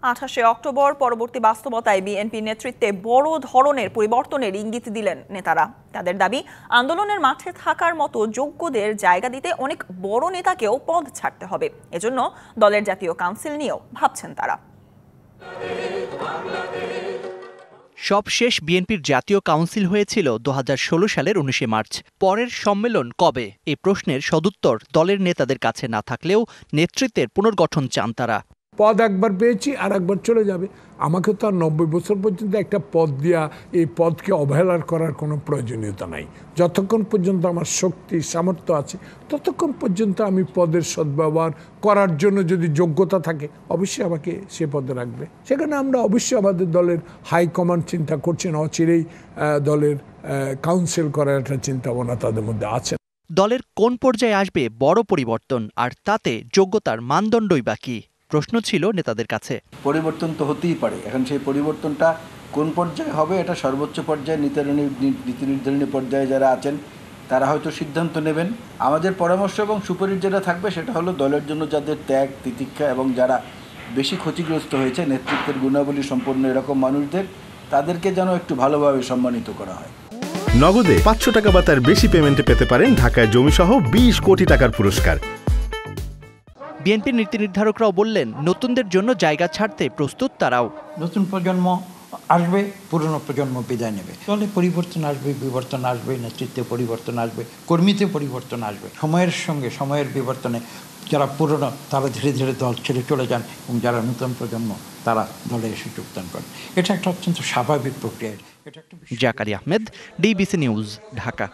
28শে October পরবর্তী বাস্তবতায় BNP নেতৃত্বে বড় ধরনের পরিবর্তনের ইঙ্গিত দিলেন নেতারা। তাদের দাবি, আন্দোলনের মাঠে থাকার মতো যোগ্যদের জায়গা দিতে অনেক বড় নেতাকেও পদ ছাড়তে হবে। এজন্য দলের জাতীয় কাউন্সিল নিয়েও ভাবছেন তারা। সবশেষ বিএনপির জাতীয় কাউন্সিল হয়েছিল 2016 সালের 19 মার্চ। পরের সম্মেলন কবে, এই প্রশ্নের সদুত্তর দলের নেতাদের কাছে না থাকলেও নেতৃত্বের পুনর্গঠন চান তারা। পদ একবার পেয়েছি আর একবার চলে যাবে। আমাকে তো আর 90 বছর পর্যন্ত একটা পদ দিয়া এই পদকে অবহেলার করার কোনো প্রয়োজনীয়তা নাই। যতক্ষণ পর্যন্ত আমার শক্তি সামর্থ্য আছে ততক্ষণ পর্যন্ত আমি পদের সদ্ব্যবহার করার জন্য যদি যোগ্যতা থাকে অবশ্যই আমাকে সে পদে রাখবে। সেখানে আমরা অবশ্যই আমাদের দলের হাইকমান্ড চিন্তা করছেন, অচিরেই দলের কাউন্সিল করার একটা চিন্তাভাবনা তাদের মধ্যে আছে। দলের কোন পর্যায়ে আসবে বড় পরিবর্তন, আর তাতে যোগ্যতার মানদণ্ডই বাকি প্রশ্ন ছিল নেতাদের কাছে। পরিবর্তন তো হতেই পারে, এখন সেই পরিবর্তনটা কোন পর্যায়ে হবে এটা সর্বোচ্চ পর্যায়ে নীতি নির্ধারণী পর্যায়ে যারা আছেন তারা হয়তো সিদ্ধান্ত নেবেন। আমাদের পরামর্শ এবং সুপারিশ যেটা থাকবে সেটা হলো দলের জন্য যাদের ত্যাগ তিতিক্ষা এবং যারা বেশি ক্ষতিগ্রস্ত হয়েছে, নেতৃত্বের গুণাবলী সম্পন্ন এরকম মানুষদের, তাদেরকে যেন একটু ভালোভাবে সম্মানিত করা হয়। নগদে 500 টাকা বা তার বেশি পেমেন্টে পেতে পারেন ঢাকায় জমিসহ 20 কোটি টাকার পুরস্কার। বিএনপির নীতি নির্ধারকরাও বললেন, নতুনদের জন্য জায়গা ছাড়তে প্রস্তুত তারাও। নতুন প্রজন্ম আসবে, পুরনো প্রজন্ম বিদায় নেবে। দলে পরিবর্তন আসবে, বিবর্তন আসবে, নেতৃত্বে পরিবর্তন আসবে, কর্মীতে পরিবর্তন আসবে। সময়ের সঙ্গে সময়ের বিবর্তনে যারা পুরনো তারা ধীরে ধীরে দল ছেড়ে চলে যান এবং যারা নতুন প্রজন্ম তারা দলে এসে যোগদান করেন। এটা একটা অত্যন্ত স্বাভাবিক প্রক্রিয়া। Zakaria Ahmed, DBC news, Dhaka.